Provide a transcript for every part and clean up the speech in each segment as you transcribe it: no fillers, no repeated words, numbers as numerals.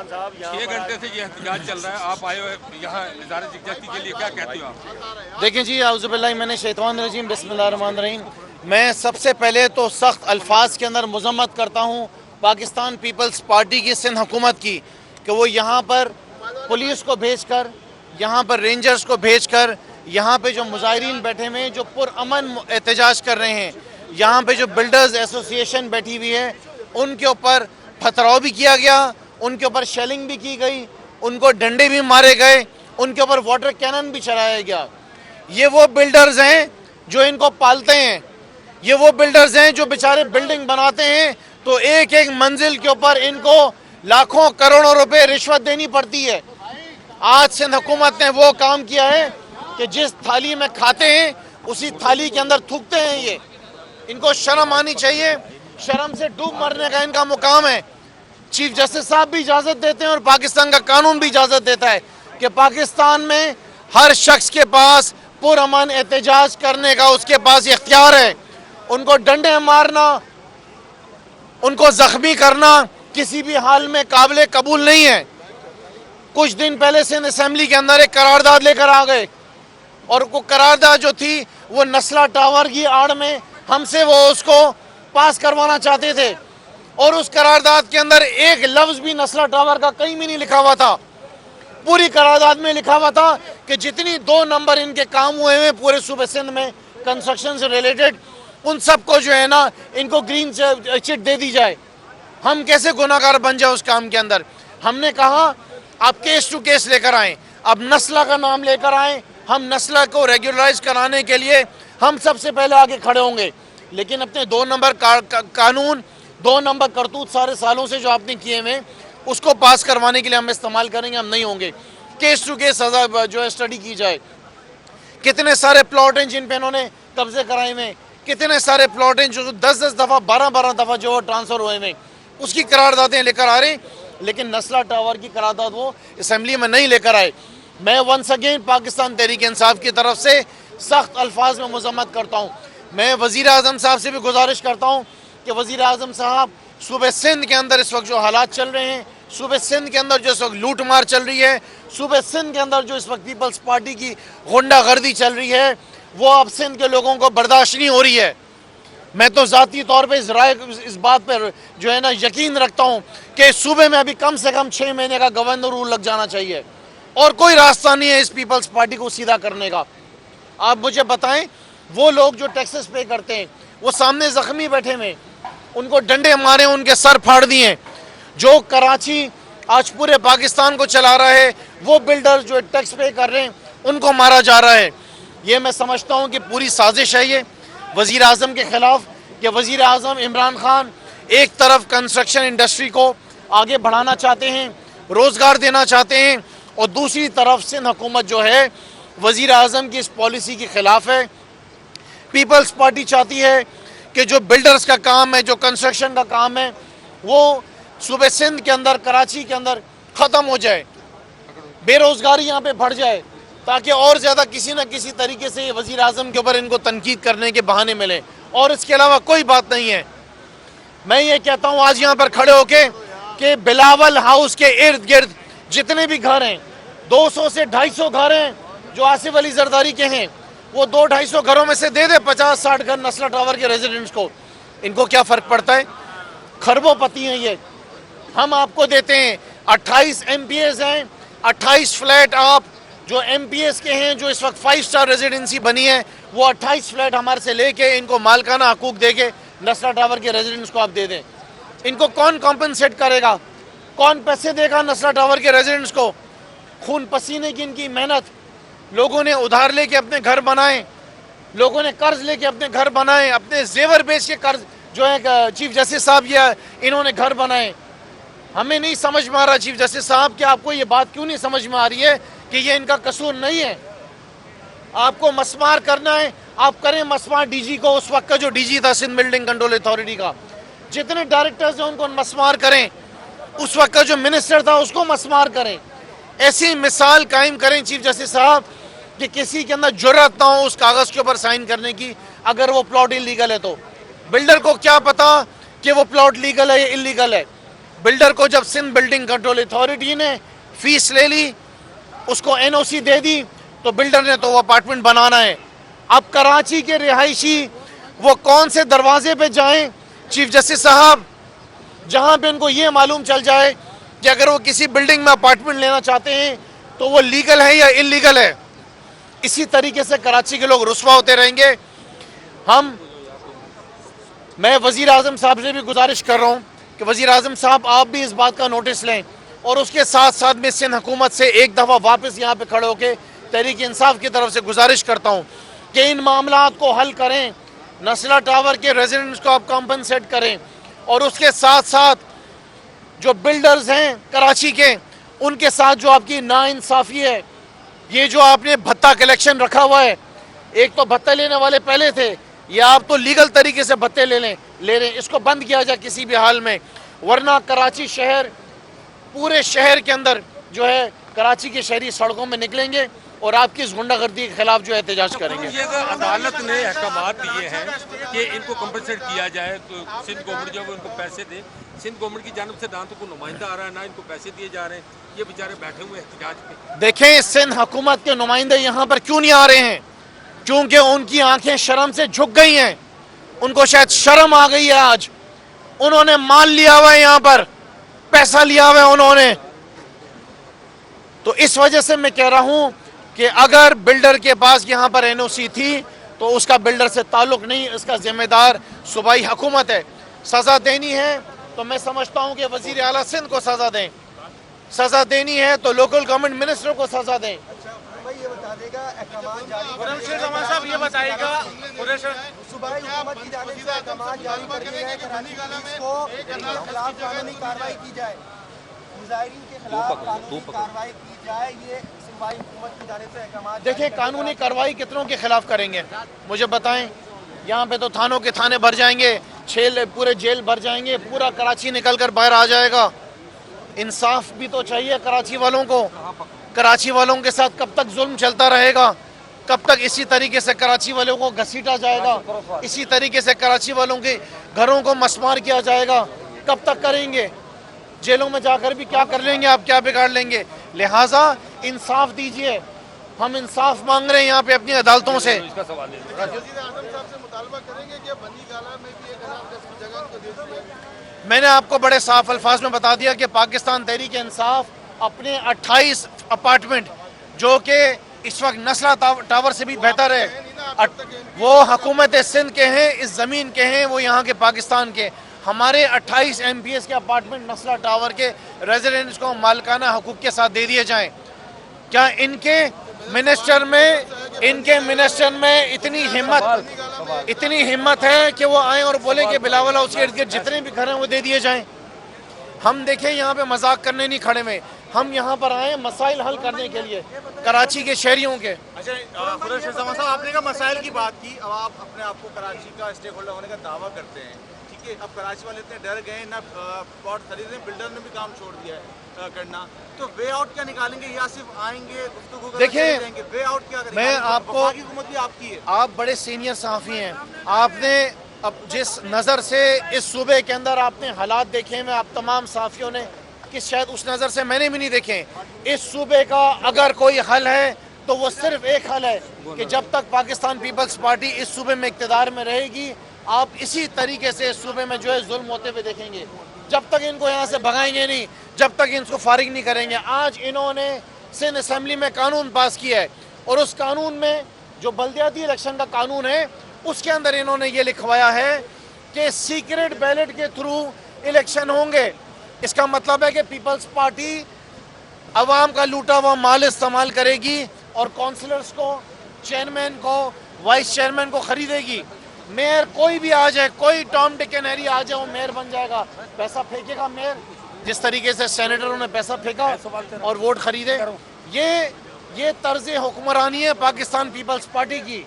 साहब 6 घंटे से ये एहतजाज चल रहा है, आप आए हुए यहाँ इज़हार यकजहती के लिए, क्या कहते हो आप? देखें जी, आउज़ुबिल्लाहि मिनश शैतानिर रजीम, बिस्मिल्लाहिर्रहमानिर्रहीम। मैं सबसे पहले तो सख्त अल्फाज के अंदर मजम्मत करता हूँ पाकिस्तान पीपल्स पार्टी की सिंध हुकूमत की कि वो यहाँ पर पुलिस को भेज कर, यहाँ पर रेंजर्स को भेज कर, यहाँ पे जो मुजाहिरीन बैठे हुए हैं जो पुरअमन एहतजाज कर रहे हैं, यहाँ पे जो बिल्डर्स एसोसिएशन बैठी हुई है उनके ऊपर पथराव भी किया गया, उनके ऊपर शेलिंग भी की गई, उनको डंडे भी मारे गए, उनके ऊपर वाटर कैनन भी चलाया गया। ये वो बिल्डर्स हैं जो इनको पालते हैं, ये वो बिल्डर्स हैं जो बेचारे बिल्डिंग बनाते हैं तो एक एक मंजिल के ऊपर इनको लाखों करोड़ों रुपए रिश्वत देनी पड़ती है। आज सिंध हुकूमत ने वो काम किया है कि जिस थाली में खाते हैं उसी थाली के अंदर थूकते हैं। ये इनको शर्म आनी चाहिए, शर्म से डूब मरने का इनका मुकाम है। चीफ जस्टिस साहब भी इजाज़त देते हैं और पाकिस्तान का कानून भी इजाज़त देता है कि पाकिस्तान में हर शख्स के पास पुरअमन एहतजाज करने का उसके पास इख्तियार है। उनको डंडे मारना, उनको जख्मी करना किसी भी हाल में काबिल कबूल नहीं है। कुछ दिन पहले सिंध असेंबली के अंदर एक करारदाद लेकर आ गए और वो करारदाद जो थी वो नस्ला टावर की आड़ में हमसे वो उसको पास करवाना चाहते थे और उस करारदाद के अंदर एक लफ्ज भी नस्ला टावर का कहीं भी नहीं लिखा हुआ था। पूरी करारदाद में लिखा हुआ था कि जितनी 2 नंबर इनके काम हुए हैं पूरे सूबे सिंध में कंस्ट्रक्शन से रिलेटेड, उन सबको जो है ना इनको ग्रीन चिट दे दी जाए। हम कैसे गुनाहगार बन जाए उस काम के अंदर। हमने कहा आप केस टू केस लेकर आए, अब नस्ला का नाम लेकर आए, हम नस्ला को रेगुलराइज कराने के लिए हम सबसे पहले आगे खड़े होंगे। लेकिन अपने 2 नंबर कानून, 2 नंबर करतूत सारे सालों से जो आपने किए हुए उसको पास करवाने के लिए हम इस्तेमाल करेंगे, हम नहीं होंगे। केस टू केस सजा जो है स्टडी की जाए। कितने सारे प्लॉट हैं जिन पे इन्होंने कब्जे कराए हुए, कितने सारे प्लॉट हैं जो 10-10 दफ़ा 12-12 दफ़ा जो है ट्रांसफ़र हुए हैं, उसकी करारदादें लेकर आ रहे हैं। लेकिन नस्ला टावर की करारदाद वो असेंबली में नहीं लेकर आए। मैं वंस अगेन पाकिस्तान तहरीक इंसाफ की तरफ से सख्त अल्फाज में मजम्मत करता हूँ। मैं वज़ीर आज़म साहब से भी गुजारिश करता हूँ कि वज़ीर आज़म साहब, सूबे सिंध के अंदर इस वक्त जो हालात चल रहे हैं, सूबे सिंध के अंदर जो इस वक्त लूट मार चल रही है, सूबे सिंध के अंदर जो इस वक्त पीपल्स पार्टी की गुंडागर्दी चल रही है, वो अब सिंध के लोगों को बर्दाश्त नहीं हो रही है। मैं तो ज़ाती तौर पे इस बात पर जो है ना यकीन रखता हूँ कि सूबे में अभी कम से कम 6 महीने का गवर्नर रूल लग जाना चाहिए और कोई रास्ता नहीं है इस पीपल्स पार्टी को सीधा करने का। आप मुझे बताएं, वो लोग जो टैक्सेस पे करते हैं वो सामने जख्मी बैठे हुए, उनको डंडे मारे, उनके सर फाड़ दिए। जो कराची आज पूरे पाकिस्तान को चला रहा है, वो बिल्डर जो टैक्स पे कर रहे हैं उनको मारा जा रहा है। ये मैं समझता हूँ कि पूरी साजिश है ये वज़ीर आज़म के ख़िलाफ़ कि वज़ीर आज़म इमरान खान एक तरफ कंस्ट्रक्शन इंडस्ट्री को आगे बढ़ाना चाहते हैं, रोज़गार देना चाहते हैं, और दूसरी तरफ सिंध हुकूमत जो है वज़ीर आज़म की इस पॉलिसी के ख़िलाफ़ है। पीपल्स पार्टी चाहती है कि जो बिल्डर्स का काम है, जो कंस्ट्रक्शन का काम है, वो सूबे सिंध के अंदर, कराची के अंदर ख़त्म हो जाए, बेरोज़गारी यहाँ पे बढ़ जाए, ताकि और ज़्यादा किसी न किसी तरीके से वज़ीर आज़म के ऊपर इनको तनकीद करने के बहाने मिले। और इसके अलावा कोई बात नहीं है। मैं ये कहता हूँ आज यहाँ पर खड़े होके कि बिलावल हाउस के इर्द गिर्द जितने भी घर हैं, 200 से 250 घर हैं जो आसिफ अली जरदारी के हैं, वो 200-250 घरों में से दे दे 50-60 घर नस्ला टावर के रेजिडेंट्स को। इनको क्या फ़र्क पड़ता है? खरबोपति हैं ये। हम आपको देते हैं 28 MPAs हैं, 28 फ्लैट आप जो MPAs के हैं, जो इस वक्त 5 स्टार रेजिडेंसी बनी है, वो 28 फ्लैट हमारे से लेके इनको मालकाना हकूक दे के नस्ला टावर के रेजिडेंट्स को आप दे दें। इनको कौन कॉम्पनसेट करेगा? कौन पैसे देगा नस्ला टावर के रेजिडेंट्स को? खून पसीने की इनकी मेहनत, लोगों ने उधार लेके अपने घर बनाए, लोगों ने कर्ज लेके अपने घर बनाए, अपने जेवर बेच के कर्ज जो है चीफ जस्टिस साहब ये इन्होंने घर बनाए। हमें नहीं समझ में आ रहा चीफ जस्टिस साहब कि आपको ये बात क्यों नहीं समझ में आ रही है कि ये इनका कसूर नहीं है। आपको मस्मार करना है, आप करें मस्मार डीजी को, उस वक्त का जो डीजी था सिंध बिल्डिंग कंट्रोल अथॉरिटी का, जितने डायरेक्टर्स हैं उनको मस्मार करें, उस वक्त का जो मिनिस्टर था उसको मस्मार करें। ऐसी मिसाल कायम करें चीफ जस्टिस साहब कि किसी के अंदर जुर्रत ना हो उस कागज़ के ऊपर साइन करने की, अगर वो प्लॉट इलीगल है तो। बिल्डर को क्या पता कि वो प्लॉट लीगल है या इलीगल है? बिल्डर को जब सिंध बिल्डिंग कंट्रोल अथॉरिटी ने फीस ले ली, उसको एनओसी दे दी, तो बिल्डर ने तो वो अपार्टमेंट बनाना है। अब कराची के रिहायशी वो कौन से दरवाजे पे जाएं चीफ जस्टिस साहब, जहां पे उनको ये मालूम चल जाए कि अगर वो किसी बिल्डिंग में अपार्टमेंट लेना चाहते हैं तो वो लीगल है या इलीगल है। इसी तरीके से कराची के लोग रुस्वा होते रहेंगे। मैं वजीर आजम साहब से भी गुजारिश कर रहा हूं कि वजीर आजम साहब आप भी इस बात का नोटिस लें, और उसके साथ साथ में सिंध हुकूमत से एक दफ़ा वापस यहाँ पे खड़े होकर तहरीक इंसाफ की तरफ से गुजारिश करता हूँ कि इन मामलात को हल करें, नस्ला टावर के रेजिडेंट्स को आप कॉम्पनसेट करें, और उसके साथ साथ जो बिल्डर्स हैं कराची के, उनके साथ जो आपकी नाइंसाफ़ी है, ये जो आपने भत्ता कलेक्शन रखा हुआ है, एक तो भत्ता लेने वाले पहले थे, या आप तो लीगल तरीके से भत्ते ले रहे हैं, इसको बंद किया जाए किसी भी हाल में, वरना कराची शहर, पूरे शहर के अंदर जो है कराची के शहरी सड़कों में निकलेंगे और आपकी इस गुंडागर्दी के खिलाफ जो एहतजाज करेंगे। ये अदालत ने अहकाम दिए हैं कि इनको कंपनसेट किया जाए, तो सिंध गवर्नमेंट जो है उनको पैसे दे। सिंध गवर्नमेंट की जानब से ना तो कोई नुमाइंदा आ रहा है, ना इनको पैसे दिए जा रहे हैं, ये बेचारे बैठे हुए एहतजाज पे। देखें, सिंध हुकूमत के नुमाइंदे यहाँ पर क्यों नहीं आ रहे हैं? क्योंकि उनकी आंखें शर्म से झुक गई हैं, उनको शायद शर्म आ गई है। आज उन्होंने माल लिया हुआ है, यहाँ पर पैसा लिया हुआ है उन्होंने। तो इस वजह से मैं कह रहा हूं कि अगर बिल्डर के पास यहाँ पर एनओसी थी तो उसका बिल्डर से ताल्लुक नहीं, इसका जिम्मेदार सूबाई हुकूमत है। सजा देनी है तो मैं समझता हूं कि वजीर आला सिंध को सजा दें, सजा देनी है तो लोकल गवर्नमेंट मिनिस्टर को सजा दें। ये बता देगा अहकाम जारी साहब ये बताएगा सूबाई हुकूमत की जानिब से अहकाम जारी कर दिए गए कराची पुलिस को खिलाफ कानूनी कार्रवाई की जाए, मुजाहिरीन के खिलाफ कानूनी कार्रवाई की जाए, ये सूबाई हुकूमत की जानिब से अहकाम। देखिए, कानूनी कार्रवाई कितनों के खिलाफ करेंगे मुझे बताएं? यहाँ पे तो थानों के थाने भर जाएंगे, पूरे जेल भर जाएंगे, पूरा कराची निकल कर बाहर आ जाएगा। इंसाफ भी तो चाहिए कराची वालों को। कराची वालों के साथ कब तक जुल्म चलता रहेगा? कब तक इसी तरीके से कराची वालों को घसीटा जाएगा? इसी तरीके से कराची वालों के घरों को मसमार किया जाएगा? कब तक करेंगे? जेलों में जाकर भी क्या कर लेंगे आप, क्या बिगाड़ लेंगे? लिहाजा इंसाफ दीजिए, हम इंसाफ मांग रहे हैं यहाँ पे अपनी अदालतों से। मैंने आपको बड़े साफ अल्फाज में बता दिया कि पाकिस्तान तहरीक इंसाफ अपने 28 अपार्टमेंट जो कि इस वक्त नस्ला टावर से भी बेहतर है, वो हुकूमत सिंध के हैं, इस ज़मीन के हैं, वो यहाँ के पाकिस्तान के। हमारे 28 MPS के अपार्टमेंट नस्ला टावर के रेजिडेंट्स को मालिकाना हकूक़ के साथ दे दिए जाएं। क्या इनके मिनिस्टर में इतनी हिम्मत है कि वो आए और बोले कि बिलावल हाउस के इर्द गिर्द जितने भी घर हैं वो दे दिए जाएं? हम देखें, यहाँ पे मजाक करने नहीं खड़े में, हम यहाँ पर आए मसाइल हल करने के लिए कराची के शहरियों के। अच्छा, साहब आपने कहा मसाइल की बात की, अब आप अपने आप को कराची का स्टेक होल्डर होने का दावा करते हैं, ठीक है? अब कराची वाले इतने डर गए ना, प्लॉट खरीदने, बिल्डर ने भी काम छोड़ दिया है करना, तो वे आउट क्या निकालेंगे या सिर्फ आएंगे गुफ्तगू करके देखिए, जाएंगे? वे आउट क्या करेंगे? मैं आपको, हुकूमत भी आपकी है, आप बड़े सीनियर सहाफ़ी हैं, आपने अब जिस नज़र से इस सूबे के अंदर आपने हालात देखे हैं, आप तमाम सहाफ़ियों ने कि शायद उस नज़र से मैंने भी नहीं देखे। इस सूबे का अगर कोई हल है तो वो सिर्फ एक हल है कि जब तक पाकिस्तान पीपल्स पार्टी इस सूबे में इक़्तिदार में रहेगी, आप इसी तरीके से इस सूबे में जो है जुल्म होते हुए देखेंगे। जब तक इनको यहाँ से भगाएंगे नहीं, जब तक इनको फारिग नहीं करेंगे। आज इन्होंने सिंध असम्बली में कानून पास किया है, और उस कानून में जो बल्दियाती इलेक्शन का कानून है, उसके अंदर इन्होंने ये लिखवाया है कि सीक्रेट बैलेट के थ्रू इलेक्शन होंगे। इसका मतलब है कि पीपल्स पार्टी अवाम का लूटा हुआ माल इस्तेमाल करेगी और काउंसलर्स को, चेयरमैन को, वाइस चेयरमैन को खरीदेगी। मेयर कोई भी आ जाए, कोई टॉम डिक एंड हैरी आ जाए, वो मेयर बन जाएगा, पैसा फेंकेगा मेयर, जिस तरीके से सेनेटरों ने पैसा फेंका और वोट खरीदे। ये तर्ज हुक्मरानी है पाकिस्तान पीपल्स पार्टी की।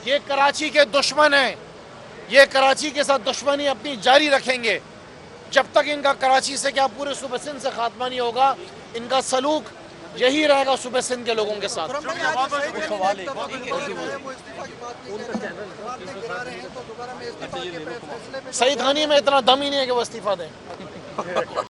ये कराची के दुश्मन हैं, ये कराची के साथ दुश्मनी अपनी जारी रखेंगे जब तक इनका कराची से क्या पूरे सूबे सिंध से खात्मा नहीं होगा। इनका सलूक यही रहेगा सूबे सिंध के लोगों के साथ। सईद खानी में इतना दम ही नहीं है कि वो इस्तीफा दें।